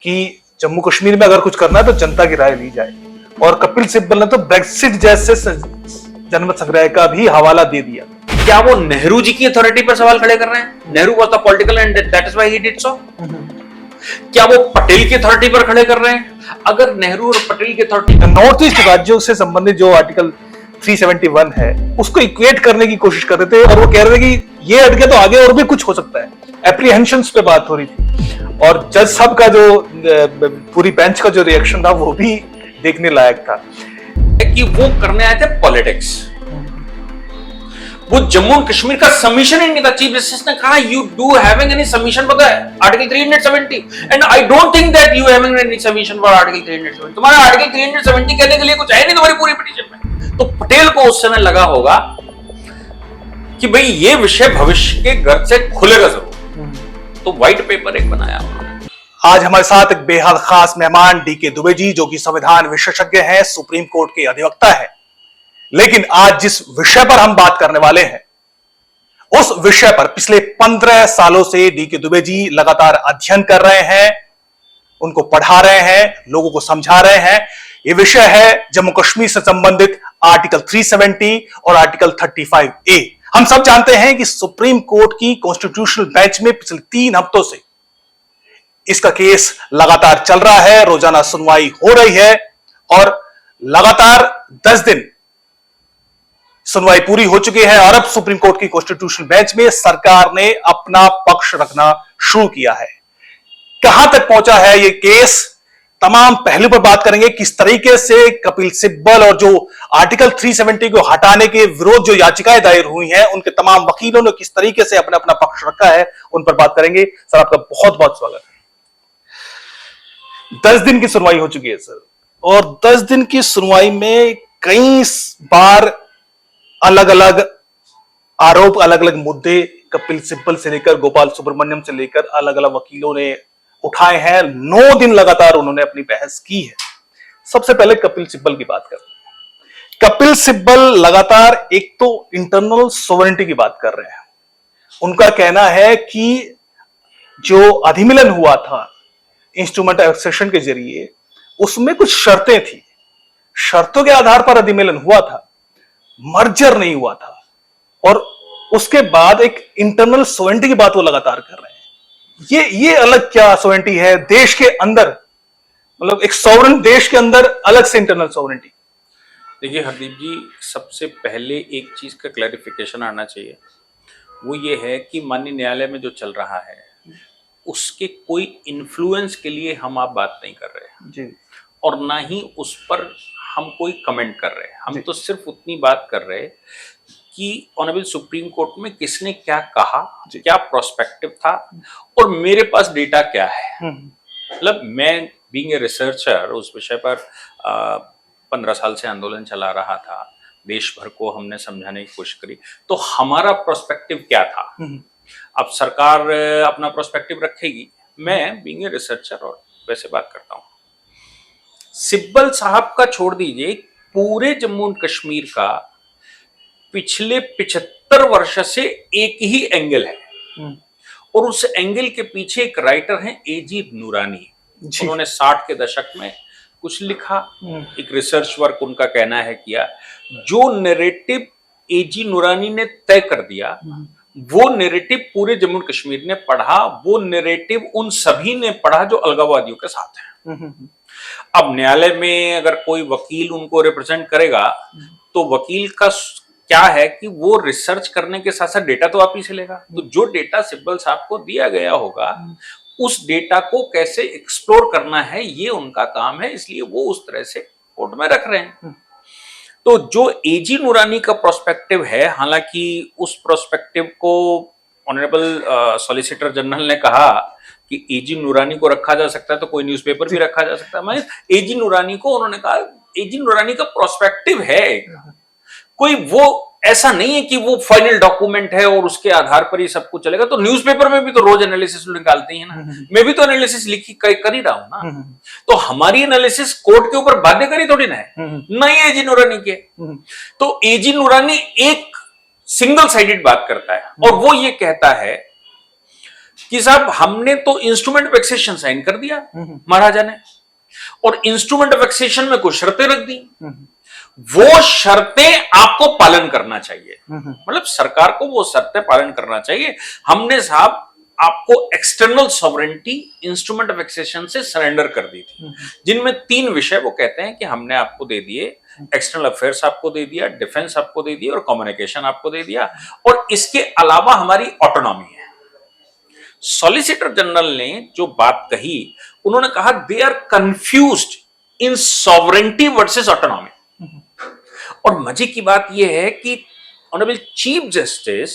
कि जम्मू कश्मीर में अगर कुछ करना है तो जनता की राय ली जाए। और कपिल सिब्बल ने तो ब्रेक्सिट जैसे जनमत संग्रह का भी हवाला दे दिया। क्या वो नेहरू जी की अथॉरिटी पर सवाल खड़े कर रहे हैं? Nehru was the political and that is why he did so. क्या वो पटेल की अथॉरिटी पर खड़े कर रहे हैं? अगर नेहरू और पटेल की अथॉरिटी नॉर्थ ईस्ट राज्यों से संबंधित जो आर्टिकल 371 है उसको इक्वेट करने की कोशिश कर रहे थे और वो कह रहे थे कि ये अटके तो आगे और भी कुछ हो सकता है। एप्रीहेंशंस पे बात हो रही थी और जज साहब का जो पूरी बेंच का जो रिएक्शन था वो भी देखने लायक था कि वो करने आए थे पॉलिटिक्स। वो जम्मू एंड कश्मीर का सबमिशन ही नहीं था। चीफ जस्टिस ने कहा you do having any submission for the article 370 and I don't think that you having any submission for article 370। तुम्हारा आर्टिकल 370 कहने के लिए कुछ है नहीं तुम्हारी पूरी पिटीशन में। तो पटेल को उस समय लगा होगा कि भाई ये विषय भविष्य के घर से खुलेगा जरूर, तो व्हाइट पेपर एक बनाया उन्होंने। आज हमारे साथ एक बेहद खास मेहमान डीके दुबे जी, जो कि संविधान विशेषज्ञ हैं, सुप्रीम कोर्ट के अधिवक्ता हैं। लेकिन आज जिस विषय पर हम बात करने वाले हैं उस विषय पर पिछले 15 सालों से डीके दुबे जी लगातार अध्ययन कर रहे हैं, उनको पढ़ा रहे हैं, लोगों को समझा रहे हैं। यह विषय है जम्मू कश्मीर से संबंधित आर्टिकल 370 और आर्टिकल 35A। हम सब जानते हैं कि सुप्रीम कोर्ट की कॉन्स्टिट्यूशनल बेंच में पिछले 3 हफ्तों से इसका केस लगातार चल रहा है, रोजाना सुनवाई हो रही है और लगातार 10 दिन सुनवाई पूरी हो चुकी है और अब सुप्रीम कोर्ट की कॉन्स्टिट्यूशनल बेंच में सरकार ने अपना पक्ष रखना शुरू किया है। कहां तक पहुंचा है यह केस, तमाम पहलू पर बात करेंगे। किस तरीके से कपिल सिब्बल और जो आर्टिकल 370 को हटाने के विरोध जो याचिकाएं दायर हुई हैं उनके तमाम वकीलों ने किस तरीके से अपना अपना पक्ष रखा है, उन पर बात करेंगे। सर, आपका बहुत बहुत स्वागत है। 10 दिन की सुनवाई हो चुकी है सर, और 10 दिन की सुनवाई में कई बार अलग अलग आरोप, अलग अलग मुद्दे कपिल सिब्बल से लेकर गोपाल सुब्रमण्यम से लेकर अलग अलग वकीलों ने उठाए हैं। 9 दिन लगातार उन्होंने अपनी बहस की है। सबसे पहले कपिल सिब्बल की बात करते हैं। कपिल सिब्बल लगातार एक तो इंटरनल सोवरेनिटी की बात कर रहे हैं। उनका कहना है कि जो अधिमिलन हुआ था इंस्ट्रूमेंट एक्सेशन के जरिए, उसमें कुछ शर्तें थी, शर्तों के आधार पर अधिमिलन हुआ था, मर्जर नहीं हुआ था। और उसके बाद एक इंटरनल सोवरेनिटी की बात वो लगातार कर रहे हैं। ये अलग क्या सोवरेनिटी है देश के अंदर, मतलब एक सॉवरेन देश के अंदर अलग से इंटरनल सोवरेनिटी। देखिए हरदीप जी, सबसे पहले एक चीज का क्लैरिफिकेशन आना चाहिए। वो ये है कि माननीय न्यायालय में जो चल रहा है उसके कोई इन्फ्लुएंस के लिए हम आप बात नहीं कर रहे हैं जी, और ना ही उस पर हम कोई कमेंट कर रहे हैं। हम तो सिर्फ उतनी बात कर रहे हैं कि ऑनरेबल सुप्रीम कोर्ट में किसने क्या कहा, क्या प्रोस्पेक्टिव था और मेरे पास डेटा क्या है। मतलब मैं बीइंग ए रिसर्चर उस विषय पर 15 साल से आंदोलन चला रहा था, देश भर को हमने समझाने की कोशिश करी, तो हमारा प्रोस्पेक्टिव क्या था। अब सरकार अपना प्रोस्पेक्टिव रखेगी, मैं बीइंग ए रिसर्चर और वैसे बात करता हूँ। सिब्बल साहब का छोड़ दीजिए, पूरे जम्मू एंड कश्मीर का पिछले 75 वर्ष से एक ही एंगल है और उस एंगल के पीछे एक राइटर हैं एजी नूरानी। उन्होंने 60 के दशक में कुछ लिखा, एक रिसर्च वर्क उनका कहना है किया। जो नैरेटिव एजी नूरानी ने तय कर दिया वो नैरेटिव पूरे जम्मू एंड कश्मीर ने पढ़ा, वो नैरेटिव उन सभी ने पढ़ा जो अलगाववादियों के साथ है। अब न्यायालय में अगर कोई वकील उनको रिप्रेजेंट करेगा तो वकील का क्या है कि वो रिसर्च करने के साथ साथ डेटा तो आप ही से लेगा। तो जो डेटा सिब्बल साहब को दिया गया होगा उस डेटा को कैसे एक्सप्लोर करना है ये उनका काम है, इसलिए वो उस तरह से कोर्ट में रख रहे हैं। तो जो एजी नूरानी का प्रोस्पेक्टिव है, हालांकि उस प्रोस्पेक्टिव को ऑनरेबल सॉलिसिटर जनरल ने कहा कि एजी नूरानी को रखा जा सकता है तो कोई न्यूज़पेपर भी रखा जा सकता है। मैं एजी नूरानी को, उन्होंने कहा एजी नूरानी का प्रोस्पेक्टिव है, कोई वो ऐसा नहीं है कि वो फाइनल डॉक्यूमेंट है और उसके आधार पर ही सब कुछ चलेगा। तो न्यूज़पेपर में भी तो रोज एनालिसिस निकालते ही है ना, मैं भी तो एनालिसिस लिखी कर ही रहा हूं ना। तो हमारी एनालिसिस कोर्ट के ऊपर बाध्यकारी थोड़ी ना है, नहीं एजी नूरानी के। तो एजी नूरानी एक सिंगल साइडेड बात करता है और वो ये कहता है कि साहब हमने तो इंस्ट्रूमेंट ऑफ एक्सेशन साइन कर दिया महाराजा ने, और इंस्ट्रूमेंट ऑफ एक्सेशन में कुछ शर्तें रख दी, वो शर्तें आपको पालन करना चाहिए, मतलब सरकार को वो शर्तें पालन करना चाहिए। हमने साहब आपको external sovereignty instrument of accession से सरेंडर कर दी थी, जिनमें 3 विषय वो कहते हैं कि हमने आपको दे दिए, एक्सटर्नल अफेयर्स आपको दे दिया, डिफेंस आपको दे दिया और कम्युनिकेशन आपको दे दिया, और इसके अलावा हमारी ऑटोनॉमी है। सॉलिसिटर जनरल ने जो बात कही, उन्होंने कहा they are confused in sovereignty versus autonomy. और मजे की बात यह है कि honourable chief justice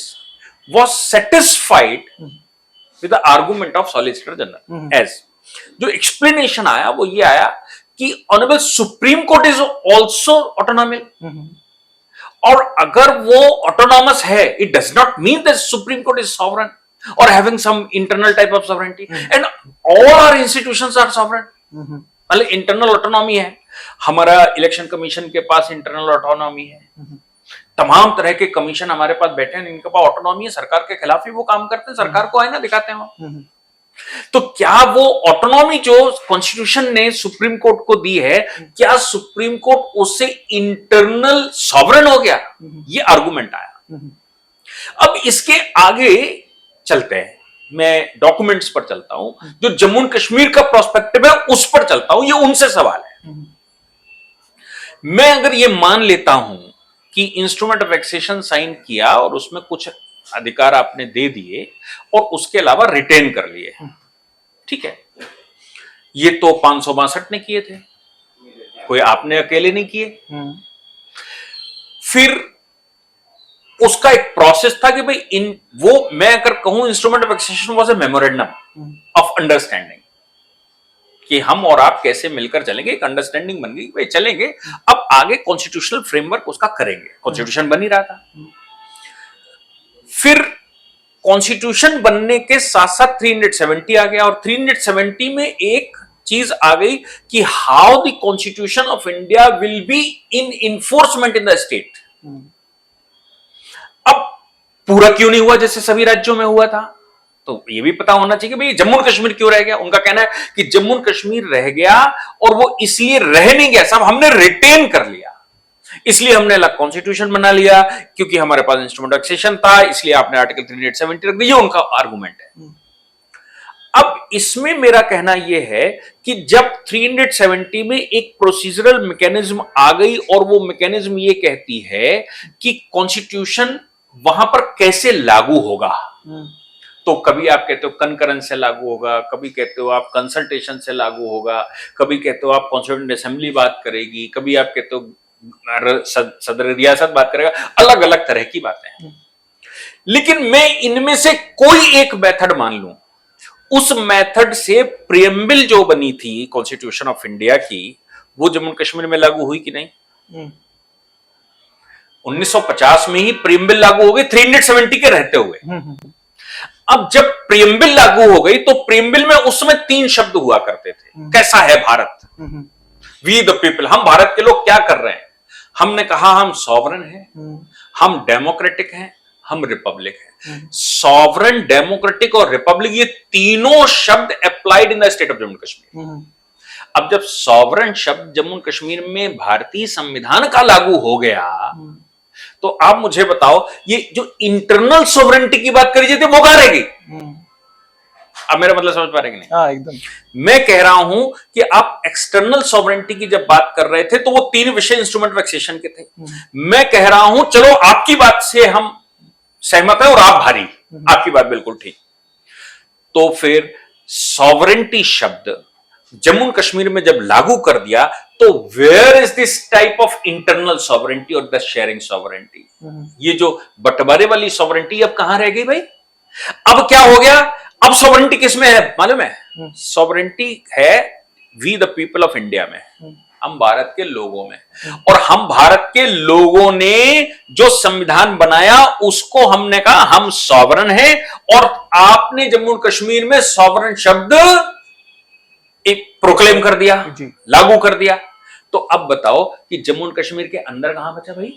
was satisfied with the argument of solicitor general. As जो एक्सप्लेनेशन आया वो ये आया कि honourable supreme court is also autonomic, और अगर वो ऑटोनॉमस है, it does not mean that supreme court is sovereign or having some internal type of sovereignty, and all our institutions are sovereign। मतलब इंटरनल ऑटोनॉमी है, हमारा election commission के पास internal autonomy है, तमाम तरह के कमीशन हमारे पास बैठे हैं, इनके पास ऑटोनॉमी है, सरकार के खिलाफ ही वो काम करते हैं, सरकार को आईना दिखाते हैं वो। तो क्या वो ऑटोनॉमी जो कॉन्स्टिट्यूशन ने सुप्रीम कोर्ट को दी है, क्या सुप्रीम कोर्ट उससे इंटरनल सॉवरेन हो गया? ये आर्गुमेंट आया। अब इसके आगे चलते हैं, मैं डॉक्यूमेंट्स पर चलता हूं, जो जम्मू एंड कश्मीर का प्रोस्पेक्टिव है उस पर चलता हूं, ये उनसे सवाल है। मैं अगर ये मान लेता हूं कि इंस्ट्रूमेंट ऑफ एक्सेशन साइन किया और उसमें कुछ अधिकार आपने दे दिए और उसके अलावा रिटेन कर लिए, ठीक है, ये तो 562 ने किए थे, कोई आपने अकेले नहीं किए। फिर उसका एक प्रोसेस था कि भाई इन वो मैं अगर कहूं instrument of accession was a memorandum of understanding कि हम और आप कैसे मिलकर चलेंगे, एक अंडरस्टैंडिंग बन गई, भाई चलेंगे, अब आगे कॉन्स्टिट्यूशनल फ्रेमवर्क उसका करेंगे। कॉन्स्टिट्यूशन बन ही रहा था। फिर कॉन्स्टिट्यूशन बनने के साथ साथ 370 आ गया, और 370 में एक चीज आ गई कि how the constitution of India will be in enforcement in the state. अब पूरा क्यों नहीं हुआ जैसे सभी राज्यों में हुआ था? तो ये भी पता होना चाहिए कि भाई जम्मू और कश्मीर क्यों रह गया। उनका कहना है कि जम्मू और कश्मीर रह गया और वो इसलिए रह नहीं गया साहब, हमने रिटेन कर लिया, इसलिए हमने अलग कॉन्स्टिट्यूशन बना लिया, क्योंकि हमारे पास इंस्ट्रूमेंट ऑफ एक्सेशन था, इसलिए आपने आर्टिकल 370 रख दिया। उनका आर्गुमेंट है। अब इसमें मेरा कहना यह है कि जब 370 में एक प्रोसीजरल मैकेनिज्म आ गई और वो मैकेनिज्म ये कहती है कि कॉन्स्टिट्यूशन वहां पर कैसे लागू होगा, तो कभी आप कहते हो कंकरेंस से लागू होगा, कभी कहते हो आप कंसल्टेशन से लागू होगा, कभी कहते हो आप कॉन्स्टिट्यूएंट असेंबली बात करेगी, कभी आप कहते हो सदर रियासत बात करेगा, अलग अलग तरह की बातें हैं। लेकिन मैं इनमें से कोई एक मेथड मान लूं, उस मेथड से प्रियम्बल जो बनी थी कॉन्स्टिट्यूशन ऑफ इंडिया की, वो जम्मू कश्मीर में लागू हुई कि नहीं? 1950 में ही प्रियम्बल लागू हो गई 370 के रहते हुए। अब जब प्रियम्बल लागू हो गई तो प्रियम्बल में उस समय 3 शब्द हुआ करते थे, कैसा है भारत, वी द पीपल, हम भारत के लोग क्या कर रहे हैं। हमने कहा हम सॉवरेन हैं, हम डेमोक्रेटिक हैं, हम रिपब्लिक हैं। सॉवरेन, डेमोक्रेटिक और रिपब्लिक, ये तीनों शब्द applied in the state of Jammu Kashmir. अब जब सॉवरेन शब्द जम्मू कश्मीर में भारतीय संविधान का लागू हो गया, तो आप मुझे बताओ ये जो इंटरनल सॉवरेनिटी की बात करी जाती है वो कहां रह गई? अब मेरा मतलब समझ पा रहे कि नहीं? हाँ, एकदम। मैं कह रहा हूं कि आप एक्सटर्नल सॉवरेनिटी की जब बात कर रहे थे तो वो 3 विषय इंस्ट्रूमेंट ऑफ एक्सेशन के थे। मैं कह रहा हूं चलो आपकी बात से हम सहमत है और आप भारी, आपकी बात बिल्कुल ठीक। तो फिर सॉवरेनिटी शब्द जम्मू कश्मीर में जब लागू कर दिया तो where is this type of internal sovereignty और द शेयरिंग सॉवरेनिटी? ये जो बंटवारे वाली सॉवरेनिटी अब कहां रह गई भाई? अब क्या हो गया? अब सॉवरेनिटी किसमें है मालूम है? सॉवरेनिटी है we the people of India में, हम भारत के लोगों में। और हम भारत के लोगों ने जो संविधान बनाया उसको हमने कहा हम सॉवरेन हैं, और आपने जम्मू कश्मीर में सॉवरेन शब्द एक प्रोक्लेम कर दिया, लागू कर दिया। तो अब बताओ कि जम्मू कश्मीर के अंदर कहां बचा भाई?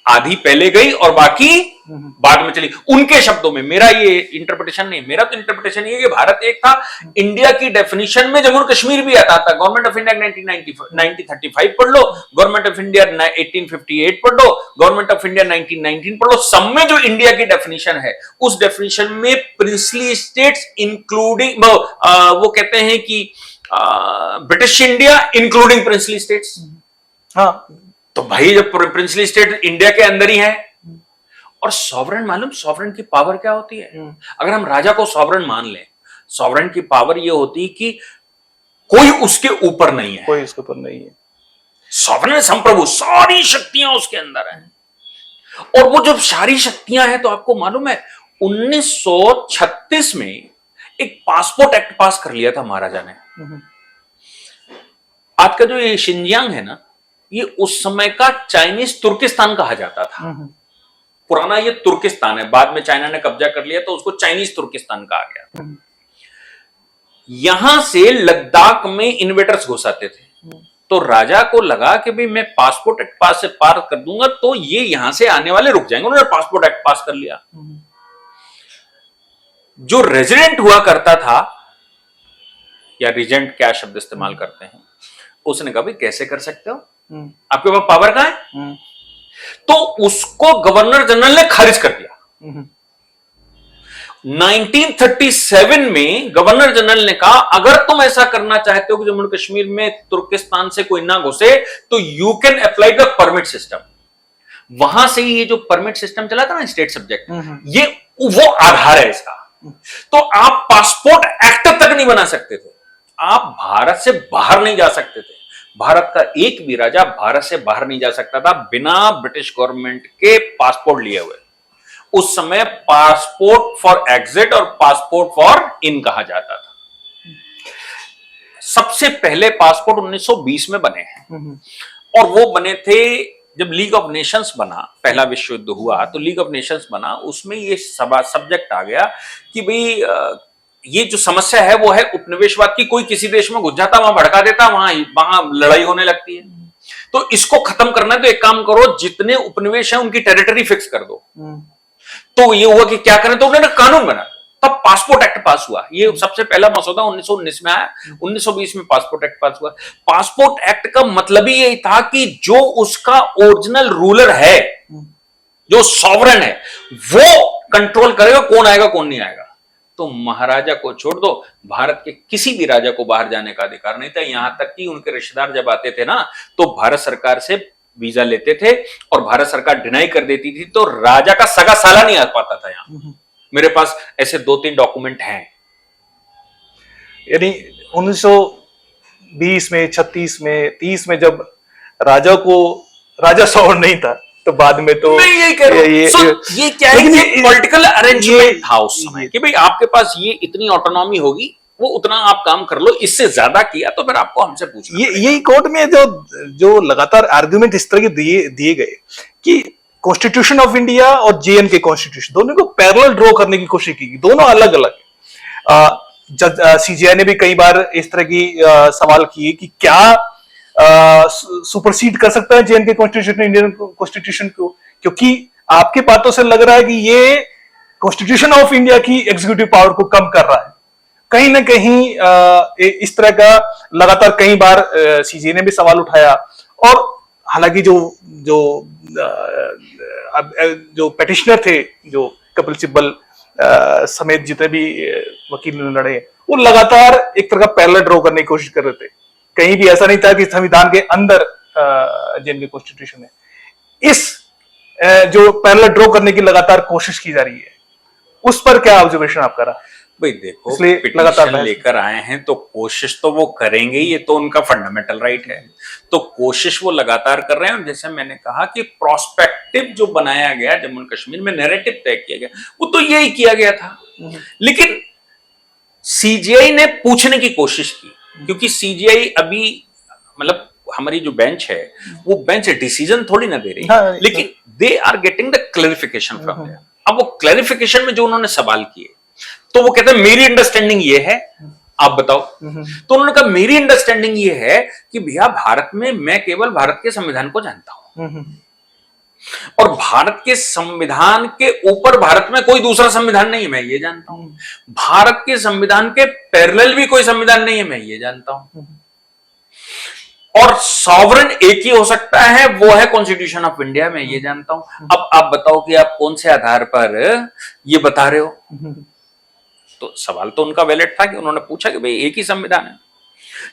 आधी पहले गई और बाकी बाद में चली। उनके शब्दों में, मेरा ये इंटरप्रिटेशन नहीं, मेरा तो इंटरप्रिटेशन ये कि भारत एक था, इंडिया की डेफिनेशन में जम्मू कश्मीर भी आता था। गवर्नमेंट ऑफ इंडिया 1935 पढ़ लो, गवर्नमेंट ऑफ इंडिया 1858 पढ़ लो, गवर्नमेंट ऑफ इंडिया 1919 पढ़ लो, सब में जो इंडिया की डेफिनेशन है, उस डेफिनेशन में प्रिंसली स्टेट्स इंक्लूडिंग, वो कहते हैं कि British India including princely states. हाँ, तो भाई जब प्रिंसली स्टेट इंडिया के अंदर ही है, और सॉवरेन, मालूम सॉवरेन की पावर क्या होती है? अगर हम राजा को सॉवरेन मान लें, सॉवरेन की पावर ये होती है कि कोई उसके ऊपर नहीं है, कोई उसके ऊपर नहीं है। सॉवरेन संप्रभु, सारी शक्तियां उसके अंदर है। और वो जब सारी शक्तियां हैं, तो आपको मालूम है 1936 में एक पासपोर्ट एक्ट पास कर लिया था महाराजा ने। आज का जो ये शिंजियांग है ना, ये उस समय का चाइनीज तुर्किस्तान कहा जाता था। पुराना ये तुर्किस्तान है, बाद में चाइना ने कब्जा कर लिया तो उसको चाइनीज तुर्किस्तान कहा गया। यहां से लद्दाख में इन्वेटर्स घुस आते थे, तो राजा को लगा कि भाई मैं पासपोर्ट एक्ट पास से पार कर दूंगा तो ये यहां से आने वाले रुक जाएंगे। उन्होंने पासपोर्ट एक्ट पास कर लिया। जो रेजिडेंट हुआ करता था, या रिजेंट क्या शब्द इस्तेमाल करते हैं, उसने कहा भाई कैसे कर सकते हो, आपके पास पावर कहां है? तो उसको गवर्नर जनरल ने खारिज कर दिया। 1937 में गवर्नर जनरल ने कहा अगर तुम ऐसा करना चाहते हो कि जम्मू कश्मीर में तुर्किस्तान से कोई ना घुसे, तो you can apply the permit system. वहां से ये जो परमिट सिस्टम चला था ना, स्टेट सब्जेक्ट, ये वो आधार है इसका। तो आप पासपोर्ट एक्ट तक नहीं बना सकते थे, आप भारत से बाहर नहीं जा सकते थे। भारत का एक भी राजा भारत से बाहर नहीं जा सकता था बिना ब्रिटिश गवर्नमेंट के पासपोर्ट लिए हुए। उस समय पासपोर्ट फॉर एग्जिट और पासपोर्ट फॉर इन कहा जाता था। सबसे पहले पासपोर्ट 1920 में बने हैं, और वो बने थे जब लीग ऑफ नेशंस बना, पहला विश्व युद्ध हुआ तो लीग ऑफ नेशंस बना। उसमें ये सब्जेक्ट आ गया कि भाई ये जो समस्या है वो है उपनिवेशवाद की। कोई किसी देश में घुस जाता, वहां भड़का देता, वहां लड़ाई होने लगती है। तो इसको खत्म करना है तो एक काम करो, जितने उपनिवेश हैं उनकी टेरिटरी फिक्स कर दो। तो ये हुआ कि क्या करें, तो उन्होंने कानून बना, तब पासपोर्ट एक्ट पास हुआ। ये सबसे पहला मसौदा 1919 में आया, 1920 में पासपोर्ट एक्ट पास हुआ। पासपोर्ट एक्ट का मतलब ही यही था कि जो उसका ओरिजिनल रूलर है, जो सॉवरेन है, वो कंट्रोल करेगा कौन आएगा कौन नहीं आएगा। तो महाराजा को छोड़ दो, भारत के किसी भी राजा को बाहर जाने का अधिकार नहीं था। यहां तक कि उनके रिश्तेदार जब आते थे ना, तो भारत सरकार से वीजा लेते थे और भारत सरकार डिनाई कर देती थी, तो राजा का सगा साला नहीं आ पाता था यहां। मेरे पास ऐसे 2-3 डॉक्यूमेंट हैं। यानी 1920 में, 36 में, 30 में जब राजा सॉवरेन नहीं था, तो बाद में तो मैं यही कह रहा हूं। ये क्या है, ये पॉलिटिकल अरेंजमेंट था उस समय कि भाई आपके पास ये इतनी ऑटोनॉमी होगी, वो उतना आप काम कर लो, इससे ज्यादा किया तो फिर आपको हमसे पूछना। यही कोर्ट में जो लगातार आर्गुमेंट इस तरह के दिए गए कि कॉन्स्टिट्यूशन ऑफ इंडिया और जेएन के कॉन्स्टिट्यूशन दोनों को पैरेलल ड्रॉ करने की कोशिश की, दोनों अलग अलग। सीजीआई ने भी कई बार इस तरह की सवाल किए कि क्या सुपरसीड कर सकता है जेएन के कॉन्स्टिट्यूशन इंडियन कॉन्स्टिट्यूशन को, क्योंकि आपके बातों से लग रहा है कि ये कॉन्स्टिट्यूशन ऑफ इंडिया की एग्जीक्यूटिव पावर को कम कर रहा है। कहीं ना कहीं इस तरह का लगातार कई बार सीजीआई ने भी सवाल उठाया। और हालांकि जो पेटिशनर थे, जो कपिल सिब्बल समेत जितने भी वकील लड़े, वो लगातार एक तरह का पैरेलल ड्रॉ करने की कोशिश कर रहे थे। कहीं भी ऐसा नहीं था कि संविधान के अंदर जिनके कॉन्स्टिट्यूशन है, इस जो पैरेलल ड्रॉ करने की लगातार कोशिश की जा रही है, उस पर क्या ऑब्जर्वेशन आपका रहा? भाई देखो, पिटीशन लेकर आए हैं तो कोशिश तो वो करेंगे, ये तो उनका फंडामेंटल राइट है। तो कोशिश वो लगातार कर रहे हैं। और जैसे मैंने कहा कि प्रोस्पेक्टिव जो बनाया गया जम्मू कश्मीर में, नैरेटिव तय किया गया, वो तो यही किया गया था। लेकिन सीजीआई ने पूछने की कोशिश की, क्योंकि सीजीआई अभी मतलब हमारी जो बेंच है, वो बेंच डिसीजन थोड़ी ना दे रही, हाँ, लेकिन they are getting the clarification from there. अब वो क्लैरिफिकेशन में जो उन्होंने सवाल किए, तो वो कहते हैं मेरी अंडरस्टैंडिंग ये है, आप बताओ। तो उन्होंने कहा मेरी अंडरस्टैंडिंग ये है कि भैया भारत में मैं केवल भारत के संविधान को जानता हूं, और भारत के संविधान के ऊपर भारत में कोई दूसरा संविधान नहीं है, मैं ये जानता हूं। भारत के संविधान के पैरेलल भी कोई संविधान नहीं है, मैं ये जानता हूं। और सॉवरेन एक ही हो सकता है, वो है कॉन्स्टिट्यूशन ऑफ इंडिया, मैं ये जानता हूं। अब आप बताओ कि आप कौन से आधार पर ये बता रहे हो। तो सवाल तो उनका वैलिड था कि उन्होंने पूछा कि भाई एक ही संविधान है।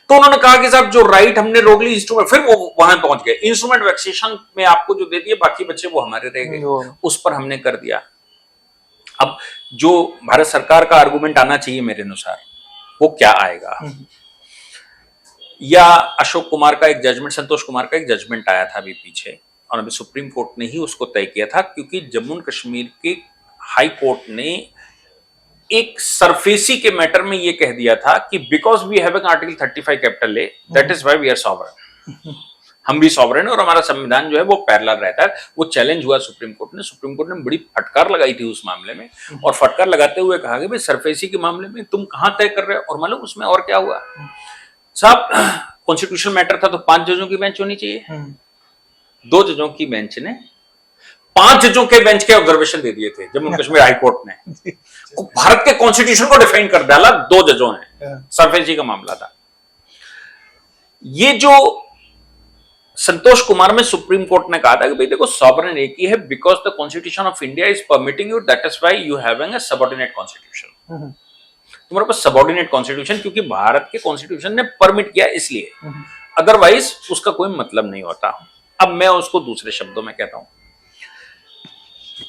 तो उन्होंने कहा कि साहब जो राइट हमने रोक ली इंस्ट्रूमेंट, फिर वो वहां पहुंच गए, इंस्ट्रूमेंट वैक्सेशन में आपको जो दे दिए बाकी बच्चे वो हमारे रह गए, उस पर हमने कर दिया। अब जो भारत सरकार का आर्गुमेंट आना चाहिए मेरे अनुसार, वो क्या आएगा? या अशोक कुमार का एक जजमेंट, संतोष कुमार का एक जजमेंट आया था अभी पीछे, और अभी सुप्रीम कोर्ट ने ही उसको तय किया था, क्योंकि जम्मू एंड कश्मीर के हाई कोर्ट ने एक सरफेसी के मैटर में ये कह दिया था कि because we have article 35 capital A, that is why we are sovereign. हम भी सॉवरेन है और हमारा संविधान जो है वो पैरेलल रहता है। वो चैलेंज हुआ सुप्रीम कोर्ट ने। सुप्रीम कोर्ट ने बड़ी फटकार लगाई थी उस मामले में, और फटकार लगाते हुए कहा कि भाई सरफेसी के मामले में तुम कहां तय कर रहे हो। और मालूम उसमें और क्या हुआ साहब, कॉन्स्टिट्यूशनल मैटर था तो 5 जजों की बेंच होनी चाहिए। 2 जजों की बेंच ने 5 जजों के बेंच के ऑब्जर्वेशन दे दिए थे जम्मू कश्मीर हाई कोर्ट ने। भारत के कॉन्स्टिट्यूशन को डिफाइन कर डाला 2 जजों ने। सरफेसी का मामला था ये। जो संतोष कुमार में सुप्रीम कोर्ट ने कहा था कि भाई देखो सॉवरेन एक ही है, because the constitution of India is permitting you, that is why you having a subordinate constitution. तुम्हारे पास सबऑर्डिनेट कॉन्स्टिट्यूशन क्योंकि भारत के कॉन्स्टिट्यूशन ने परमिट किया इसलिए, अदरवाइज उसका कोई मतलब नहीं होता। अब मैं उसको दूसरे शब्दों में कहता हूं,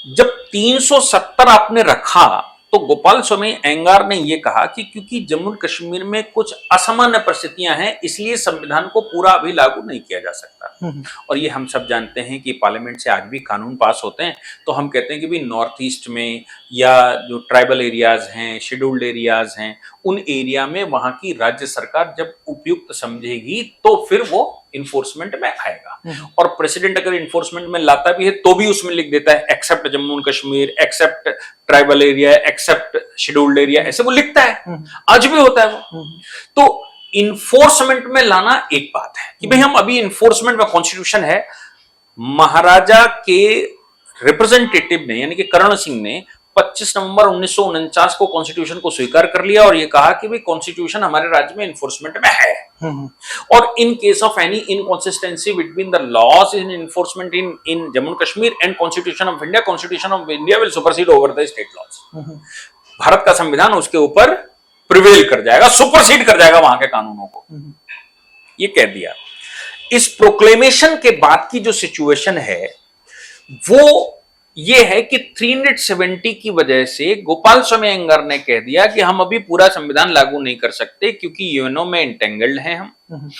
जब 370 आपने रखा तो गोपाल स्वामी अयंगार ने यह कहा कि क्योंकि जम्मू कश्मीर में कुछ असामान्य परिस्थितियां हैं इसलिए संविधान को पूरा अभी लागू नहीं किया जा सकता। और ये हम सब जानते हैं कि पार्लियामेंट से आज भी कानून पास होते हैं, तो हम कहते हैं कि भाई नॉर्थ ईस्ट में या जो ट्राइबल एरियाज हैं, शेड्यूल्ड एरियाज हैं, उन एरिया में वहां की राज्य सरकार जब उपयुक्त समझेगी तो फिर वो इन्फोर्समेंट में आएगा। और प्रेसिडेंट अगर इन्फोर्समेंट में लाता भी है तो भी उसमें लिख देता है except Jammu and Kashmir, except tribal area, except scheduled area, ऐसे वो लिखता है। आज भी होता है वो। तो इन्फोर्समेंट में लाना एक बात है कि भाई हम अभी इन्फोर्समेंट में कॉन्स्टिट्यूशन है। महाराजा के रिप्रेजेंटेटिव ने यानी कि करण सिंह ने 25 नवंबर 1949 को कॉन्स्टिट्यूशन को स्वीकार कर लिया और ये कहा कि भाई कॉन्स्टिट्यूशन हमारे राज्य में इन्फोर्समेंट में है। और in case of any inconsistency between the laws in enforcement in Jammu Kashmir and constitution of India, constitution of India will supersede over the state laws. भारत का संविधान उसके ऊपर प्रिवेल कर जाएगा, सुपरसीड कर जाएगा वहां के कानूनों को। ये कह दिया। इस प्रोक्लेमेशन के बाद की जो सिचुएशन है वो ये है कि 370 की वजह से गोपाल स्वामी अयंगार ने कह दिया कि हम अभी पूरा संविधान लागू नहीं कर सकते क्योंकि यूएनओ में इंटेंगल्ड हैं हम,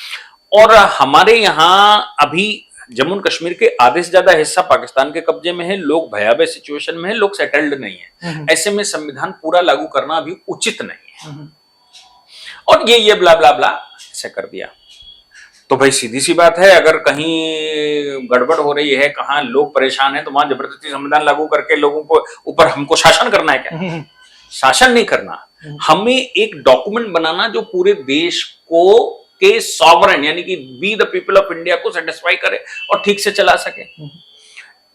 और हमारे यहां अभी जम्मू कश्मीर के आधे से ज्यादा हिस्सा पाकिस्तान के कब्जे में है, लोग भयावह सिचुएशन में है, लोग सेटल्ड नहीं है, ऐसे में संविधान पूरा लागू करना अभी उचित नहीं है। और ये ब्ला ब्ला ब्ला ऐसे कर दिया। तो भाई सीधी सी बात है, अगर कहीं गड़बड़ हो रही है, कहां लोग परेशान हैं, तो वहां जबरदस्ती संविधान लागू करके लोगों को ऊपर हमको शासन करना है क्या? शासन नहीं करना, हमें एक डॉक्यूमेंट बनाना जो पूरे देश को के सॉवरेन यानी कि we the people of India को सेटिस्फाई करे और ठीक से चला सके।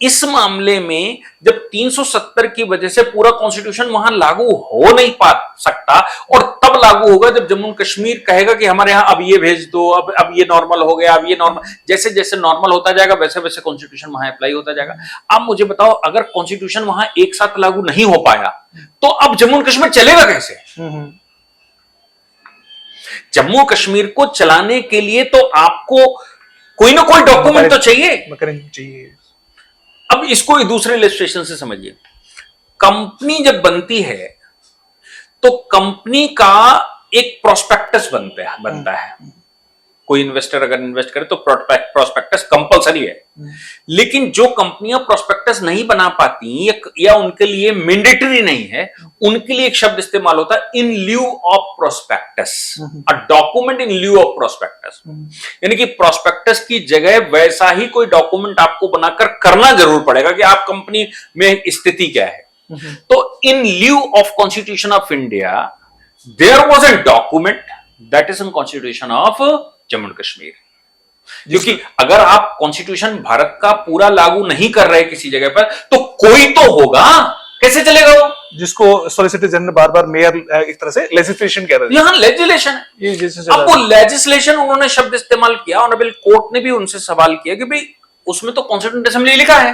इस मामले में जब 370 की वजह से पूरा कॉन्स्टिट्यूशन वहां लागू हो नहीं पा सकता, और तब लागू होगा जब जम्मू कश्मीर कहेगा कि हमारे यहां अब ये भेज दो, अब ये नॉर्मल हो गया, अब ये नॉर्मल, जैसे जैसे नॉर्मल होता जाएगा वैसे वैसे कॉन्स्टिट्यूशन वहां अप्लाई होता जाएगा। अब मुझे बताओ, अगर कॉन्स्टिट्यूशन वहां एक साथ लागू नहीं हो पाया तो अब जम्मू कश्मीर चलेगा कैसे? जम्मू कश्मीर को चलाने के लिए तो आपको कोई ना कोई डॉक्यूमेंट तो चाहिए। अब इसको दूसरे इलस्ट्रेशन से समझिए। कंपनी जब बनती है तो कंपनी का एक प्रोस्पेक्टस बनता है। कोई इन्वेस्टर अगर इन्वेस्ट करे तो प्रोस्पेक्टस कंपलसरी है, लेकिन जो कंपनियां प्रोस्पेक्टस नहीं बना पाती या उनके लिए मैंडेटरी नहीं है, उनके लिए एक शब्द इस्तेमाल होता है in lieu of prospectus, a document in lieu of prospectus. यानी कि प्रोस्पेक्टस की जगह वैसा ही कोई डॉक्यूमेंट आपको बनाकर करना जरूर पड़ेगा कि आप कंपनी में स्थिति क्या है। तो in lieu of constitution of India there was a document that is in constitution of Jammu Kashmir. क्योंकि अगर आप कॉन्स्टिट्यूशन भारत का पूरा लागू नहीं कर रहे किसी जगह पर, तो कोई तो होगा, कैसे चलेगा वो? जिसको सॉलिसिटर जनरल बार बार मेयर एक तरह से लेजिस्लेशन कह रहे थे। यहाँ लेजिस्लेशन है। अब वो लेजिस्लेशन उन्होंने शब्द इस्तेमाल किया, ऑनरेबल कोर्ट ने भी उनसे सवाल किया कि भाई उसमें तो कॉन्स्टिट्यूंट असेंबली लिखा है,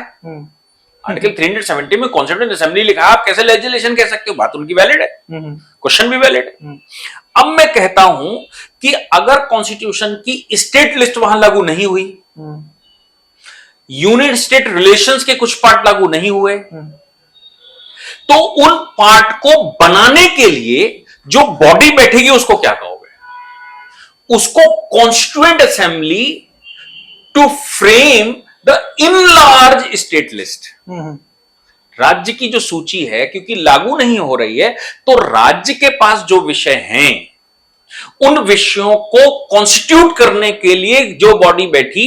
आर्टिकल 370 में कॉन्स्टिट्यूंट असेंबली लिखा है, आप कैसे लेजिस्लेशन कह सकते हो? बात उनकी वैलिड है, क्वेश्चन भी वैलिड है। अब मैं कहता हूं कि अगर कॉन्स्टिट्यूशन की स्टेट लिस्ट वहां लागू नहीं हुई, यूनियन स्टेट रिलेशंस के कुछ पार्ट लागू नहीं हुए, तो उन पार्ट को बनाने के लिए जो बॉडी बैठेगी उसको क्या कहोगे? उसको constituent assembly to frame the enlarge state list. राज्य की जो सूची है, क्योंकि लागू नहीं हो रही है, तो राज्य के पास जो विषय हैं उन विषयों को कॉन्स्टिट्यूट करने के लिए जो बॉडी बैठी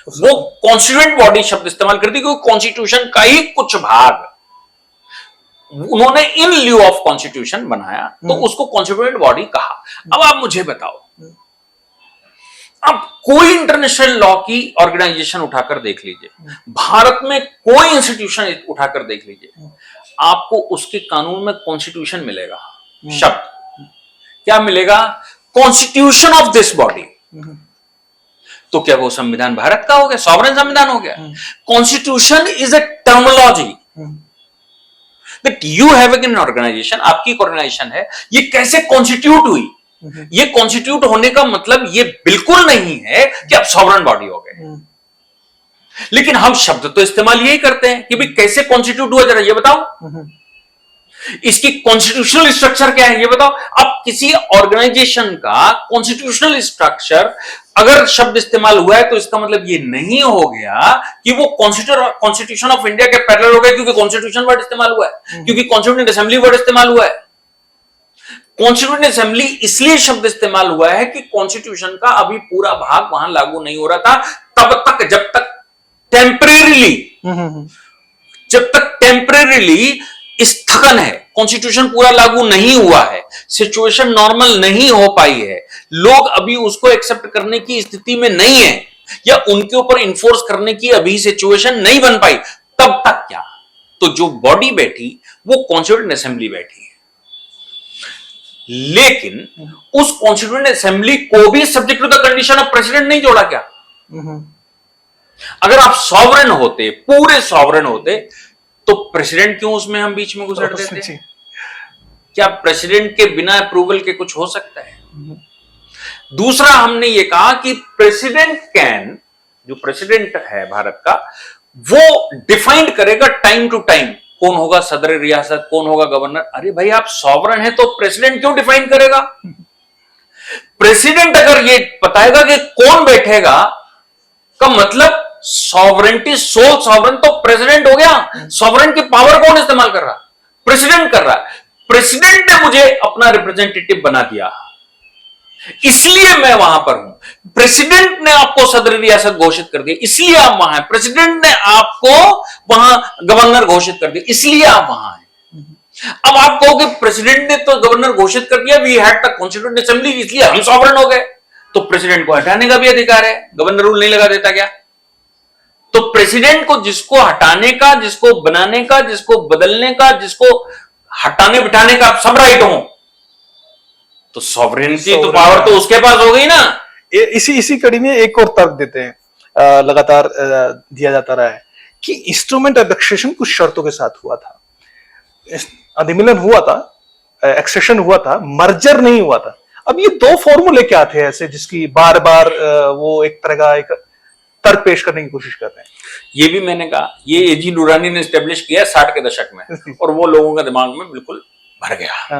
वो कॉन्स्टिट्यूएंट बॉडी शब्द इस्तेमाल करती, क्योंकि कॉन्स्टिट्यूशन का ही कुछ भाग उन्होंने इन ल्यू ऑफ कॉन्स्टिट्यूशन बनाया, तो उसको कॉन्स्टिट्यूएंट बॉडी कहा। अब आप मुझे बताओ, अब कोई इंटरनेशनल लॉ की ऑर्गेनाइजेशन उठाकर देख लीजिए, भारत में कोई इंस्टीट्यूशन उठाकर देख लीजिए, आपको उसके कानून में कॉन्स्टिट्यूशन मिलेगा, शब्द क्या मिलेगा? Constitution of this body. तो क्या वो संविधान भारत का हो गया, सॉवरेन संविधान हो गया? Constitution is a terminology that you have an organization, आपकी एक ऑर्गेनाइजेशन है, ये कैसे कॉन्स्टिट्यूट हुई? ये कॉन्स्टिट्यूट होने का मतलब ये बिल्कुल नहीं है कि आप सॉवरेन बॉडी हो गए, लेकिन हम शब्द तो इस्तेमाल यही करते हैं कि भाई कैसे कॉन्स्टिट्यूट हुआ, जरा ये बताओ, इसकी कॉन्स्टिट्यूशनल स्ट्रक्चर क्या है ये बताओ। अब किसी ऑर्गेनाइजेशन का कॉन्स्टिट्यूशनल स्ट्रक्चर अगर शब्द इस्तेमाल हुआ है, तो इसका मतलब ये नहीं हो गया कि वो कॉन्स्टिट्यूशन ऑफ इंडिया के पैरेलल हो गया, क्योंकि कॉन्स्टिट्यूशन वर्ड इस्तेमाल हुआ है, क्योंकि कॉन्स्टिट्यूएंट असेंबली वर्ड इस्तेमाल हुआ है। कॉन्स्टिट्यूएंट असेंबली इसलिए शब्द इस्तेमाल हुआ है कि कॉन्स्टिट्यूशन का अभी पूरा भाग वहां लागू नहीं हो रहा था, तब तक जब तक टेम्परेरीली स्थगन है, कॉन्स्टिट्यूशन पूरा लागू नहीं हुआ है, सिचुएशन नॉर्मल नहीं हो पाई है, लोग अभी उसको एक्सेप्ट करने की स्थिति में नहीं है, या उनके ऊपर इन्फोर्स करने की अभी सिचुएशन नहीं बन पाई, तब तक क्या? तो जो बॉडी बैठी वो कॉन्स्टिट्यूएंट असेंबली बैठी है, लेकिन उस कॉन्स्टिट्यूएंट असेंबली को भी subject to the condition of president नहीं जोड़ा क्या? अगर आप सॉवरेन होते, पूरे सॉवरेन होते, तो प्रेसिडेंट क्यों उसमें हम बीच में घुसड़ देते? क्या प्रेसिडेंट के बिना अप्रूवल के कुछ हो सकता है? दूसरा, हमने ये कहा कि प्रेसिडेंट कैन, जो प्रेसिडेंट है भारत का, वो डिफाइन करेगा टाइम टू टाइम कौन होगा सदर रियासत, कौन होगा गवर्नर। अरे भाई, आप सॉवरेन है तो प्रेसिडेंट क्यों डिफाइन करेगा? प्रेसिडेंट अगर ये बताएगा कि कौन बैठेगा, का मतलब सॉवरेंटी, सोल सॉवरेन तो प्रेसिडेंट हो गया। सॉवरेन की पावर कौन इस्तेमाल कर रहा? प्रेसिडेंट कर रहा है। प्रेसिडेंट ने मुझे अपना रिप्रेजेंटेटिव बना दिया, इसलिए मैं वहां पर हूं। प्रेसिडेंट ने आपको सदर रियासत घोषित कर दिया, इसलिए आप वहां हैं। प्रेसिडेंट ने आपको वहां गवर्नर घोषित कर दिया, इसलिए आप वहां हैं। अब आप कहोगे प्रेसिडेंट ने तो गवर्नर घोषित कर दिया, we had the constituent assembly, इसलिए हम सॉवरेन हो गए। तो प्रेसिडेंट को हटाने का भी अधिकार है, गवर्नर रूल नहीं लगा देता क्या? तो प्रेसिडेंट को जिसको हटाने का, जिसको बनाने का, जिसको बदलने का, जिसको हटाने बिठाने का सब राइट हो, तो सॉवरेनिटी तो पावर तो उसके पास हो गई ना। इसी कड़ी में एक और तर्क देते हैं, लगातार दिया जाता रहा है कि इंस्ट्रूमेंट एब्जेक्शन कुछ शर्तों के साथ हुआ था, अधिमिलन हुआ था, एक्सेशन हुआ था, मर्जर नहीं हुआ था। अब ये दो फॉर्मूले क्या थे ऐसे जिसकी बार बार वो एक तरह का एक तर्क पेश करने की कोशिश कर रहे हैं? ये भी मैंने कहा, ये एजी नूरानी ने एस्टेब्लिश किया 60 के दशक में और वो लोगों के दिमाग में बिल्कुल भर गया।